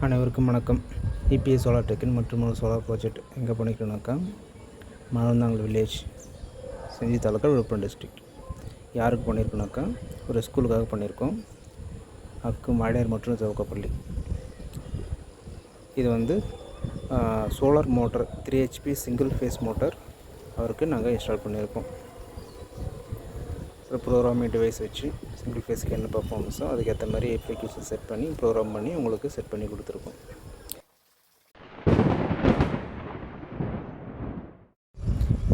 அனைவருக்கும் வணக்கம். EPS solar டெக்கின் மற்றும் ஒரு சோலார் ப்ராஜெக்ட் எங்கே பண்ணிக்கிறோம்னாக்கா மணந்தாங்கல் வில்லேஜ், செஞ்சி தாலுக்கா, விழுப்புரம் டிஸ்ட்ரிக்ட். யாருக்கு பண்ணியிருக்கோம்னாக்கா ஒரு ஸ்கூலுக்காக பண்ணியிருக்கோம். அக்கு மாடையார் மற்றும் சவுக்கப்பள்ளி. இது வந்து solar motor 3 HP single phase motor அவருக்கு நாங்கள் இன்ஸ்டால் பண்ணியிருக்கோம். ஒரு ப்ரோக்ராமிங் டிவைஸ் வச்சு சிங்கிள் ஃபேஸ்க்கு என்ன பர்ஃபார்மன்ஸோ அதுக்கேற்ற மாதிரி ஃப்ரீக்வன்சி செட் பண்ணி ப்ரோக்ராம் பண்ணி உங்களுக்கு செட் பண்ணி கொடுத்துருக்கோம்.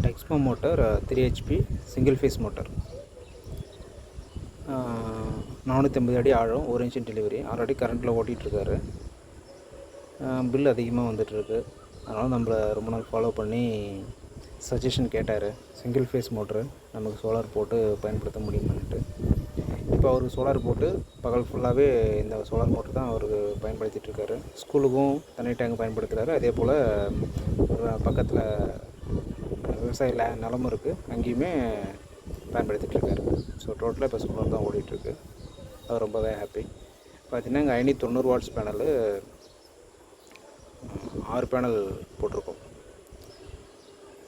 Texmo motor 3 HP single phase motor, 450 அடி ஆழம், 1 இன்ச் டெலிவரி. ஆல்ரெடி கரண்ட்டில் ஓட்டிகிட்ருக்காரு. பில் அதிகமாக வந்துட்டுருக்கு. அதனால் நம்மளை ரொம்ப நாள் ஃபாலோ பண்ணி சஜஷன் கேட்டார். சிங்கிள் ஃபேஸ் மோட்ரு நமக்கு சோலார் போட்டு பயன்படுத்த முடியுமான்ட்டு. இப்போ அவருக்கு சோலார் போட்டு பகல் ஃபுல்லாகவே இந்த சோலார் மோட்ரு தான் அவருக்கு பயன்படுத்திகிட்ருக்காரு. ஸ்கூலுக்கும் தண்ணி டேங்க் பயன்படுத்துகிறாரு. அதே போல் பக்கத்தில் விவசாய நிலமும் இருக்குது, அங்கேயுமே பயன்படுத்திகிட்ருக்காரு. ஸோ டோட்டலாக இப்போ சோலார் தான் ஓடிட்டுருக்கு. அது ரொம்பவே ஹாப்பி. பார்த்திங்கன்னா இங்கே 590 வாட்ஸ் பேனலு 6 பேனல் போட்டிருக்கோம்.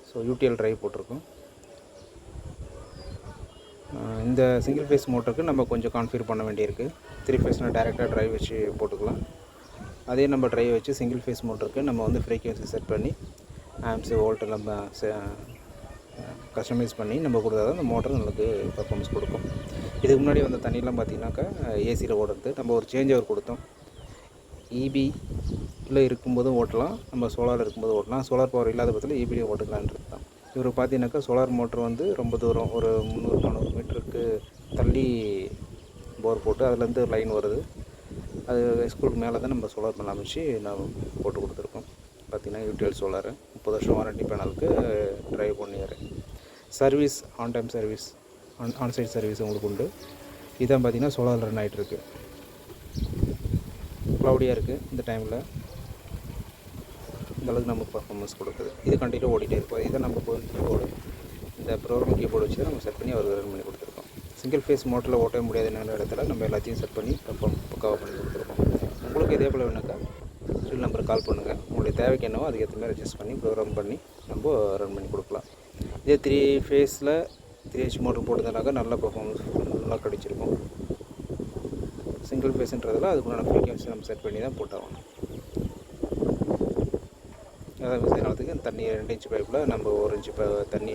ஸோ யூடிஎல் ட்ரைவ் போட்டிருக்கோம். இந்த சிங்கிள் ஃபேஸ் மோட்டருக்கு நம்ம கொஞ்சம் கான்ஃபிகர் பண்ண வேண்டியிருக்கு. 3 ஃபேஸ்னால் டேரெக்டாக ட்ரைவ் வச்சு போட்டுக்கலாம். அதே நம்ம ட்ரைவ் வச்சு சிங்கிள் ஃபேஸ் மோட்டருக்கு நம்ம வந்து ஃப்ரீக்வன்சி செட் பண்ணி ஆம்ஸு வோல்ட்டு நம்ம கஸ்டமைஸ் பண்ணி நம்ம கொடுத்தா தான் அந்த மோட்டர் நம்மளுக்கு பர்ஃபார்மன்ஸ் கொடுக்கும். இதுக்கு முன்னாடி வந்த தண்ணியெலாம் பார்த்திங்கனாக்கா ஏசியில் ஓடுறது. நம்ம ஒரு சேஞ்ச் ஓவர் கொடுத்தோம். ஈபியில் இருக்கும்போதும் ஓட்டலாம், நம்ம சோலார் இருக்கும்போது ஓட்டலாம். சோலார் பவர் இல்லாத பட்சத்தில் ஈபிலையும் ஓட்டுக்கலான்றது தான். இவர் பார்த்தீங்கன்னாக்கா சோலார் மோட்ரு வந்து ரொம்ப தூரம், ஒரு 300-400 மீட்டருக்கு தள்ளி போர் போட்டு அதுலேருந்து லைன் வருது. அது ஸ்கூலுக்கு மேலே தான் நம்ம சோலார் பேனல் அமைச்சு நான் போட்டு கொடுத்துருக்கோம். பார்த்திங்கன்னா யூடிஎல் சோலாரு 30 வருஷம் வாரண்டி பேனலுக்கு ட்ரைவ் பண்ணியார். Service on time service, onsite service உங்களுக்கு உண்டு. இதான் பார்த்திங்கன்னா சோலார் ரன் ஆகிட்டுருக்கு. க்ளவுடியாக இருக்குது இந்த டைமில். இந்தளவுக்கு நமக்கு பர்ஃபார்மன்ஸ் கொடுக்குது. இது கண்டினியூ ஓடிட்டே இருப்போம். இதை நம்ம கீபோர்டு, இந்த ப்ரோக்ராம் கீபோர்டு வச்சு நம்ம செட் பண்ணி அவருக்கு ரன் பண்ணி கொடுத்துருக்கோம். சிங்கிள் ஃபேஸ் மோட்டரில் ஓட்ட முடியாத இடத்துல நம்ம எல்லாத்தையும் செட் பண்ணி பக்காவாக பண்ணி கொடுத்துருக்கோம். உங்களுக்கு இதே போல் வேணாக்கா ஸ்டில் நம்பருக்கு கால் பண்ணுங்கள். உங்களுடைய தேவைக்கு என்னவோ அதுக்கேற்ற மாதிரி அட்ஜஸ்ட் பண்ணி ப்ரோக்ராம் பண்ணி நம்ம ரன் பண்ணி கொடுக்கலாம். இதே 3 ஃபேஸில் 3 HP மோட்டர் போட்டதுனாக்கா நல்ல பர்ஃபார்மன்ஸ் நல்லா கிடைச்சிருக்கும். சிங்கிள் ஃபேஸ்ன்றதில் அதுக்குண்டான ஃப்ரீக்வன்சி நம்ம செட் பண்ணி தான் போட்டாகணும். அதாவது விவசாய நிலத்துக்கு தண்ணி 2 இன்ச் பைப்பில் நம்ம 1 இன்ச்சு தண்ணி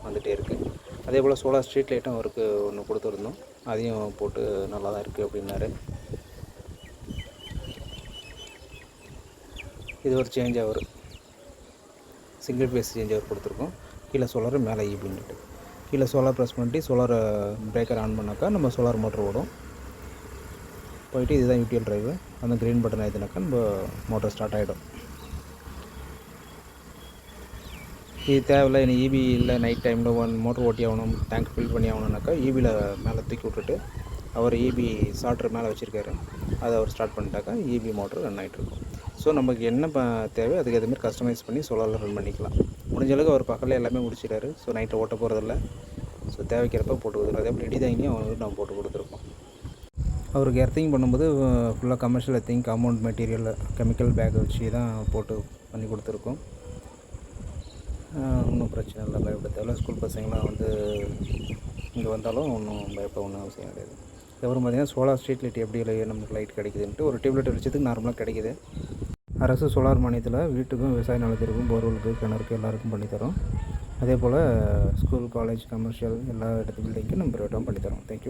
வந்துகிட்டே இருக்குது. அதே போல் சோலார் ஸ்ட்ரீட் லைட்டும் அவருக்கு ஒன்று கொடுத்துருந்தோம். அதையும் போட்டு நல்லா தான் இருக்குது அப்படின்னாரு. இது ஒரு change over, single phase change over கொடுத்துருக்கோம். கீழே சோலார் மேலே ஈபின்ட்டு கீழே சோலார் ப்ரெஸ் பண்ணிட்டு சோலார் பிரேக்கர் ஆன் பண்ணாக்கா நம்ம சோலார் மோட்டர் ஓடும். போயிட்டு இதுதான் யூடிஎல் ட்ரைவு. அந்த க்ரீன் பட்டன் ஆயிடுனாக்கா நம்ம மோட்டர் ஸ்டார்ட் ஆகிடும். இது தேவையில்லை, எனக்கு ஈபி இல்லை, நைட் டைமில் மோட்டர் ஓட்டி ஆகணும், டேங்க் ஃபில் பண்ணி ஆகணுன்னாக்கா ஈபியில் மேலே தூக்கி விட்டுட்டு அவர் ஈபி சார்ட்ரு மேலே வச்சுருக்காரு, அதை அவர் ஸ்டார்ட் பண்ணிட்டாக்கா ஈபி மோட்டர் ரன் ஆகிட்ருக்கும். ஸோ நமக்கு என்ன தேவை அதுக்கு அதுமாதிரி கஸ்டமைஸ் பண்ணி சோலாரில் ரன் பண்ணிக்கலாம். முடிஞ்ச அளவுக்கு அவர் பக்கத்தில் எல்லாமே முடிச்சிட்டாரு. ஸோ நைட்டில் ஓட்ட போகிறதில்ல. ஸோ தேவைக்கிறப்ப போட்டு கொடுத்துருவோம். அதே போல் இடி தாங்கியும் அவங்களுக்கு நம்ம போட்டு கொடுத்துருக்கோம். அவருக்கு எர்த்திங் பண்ணும்போது ஃபுல்லாக commercial earthing, compound material, chemical bag வச்சு தான் போட்டு பண்ணி கொடுத்துருக்கோம். ஒன்றும் பிரச்சனை இல்லை, பயப்பட தேவையில்ல. ஸ்கூல் பசங்களாம் வந்து இங்கே வந்தாலும் ஒன்றும் பயப்பட ஒன்றும் அவசியம் கிடையாது. அப்புறம் பார்த்திங்கன்னா சோலார் ஸ்ட்ரீட் லைட் எப்படி நமக்கு லைட் கிடைக்குதுன்ட்டு ஒரு டியூப்லைட் வெளிச்சத்துக்கு நார்மலாக கிடைக்குது. அரசு சோலார் மானியத்தில் வீட்டுக்கும் விவசாய நிலத்திற்கும் போர்வெலுக்கு கிணறுக்கு எல்லாருக்கும் பண்ணித்தரோம். அதே போல் ஸ்கூல், காலேஜ், கமர்ஷியல் எல்லா இடத்து பில்டிங்க்கும் நம்ம ப்ரொவைட் பண்ணித்தரோம். தேங்க்யூ.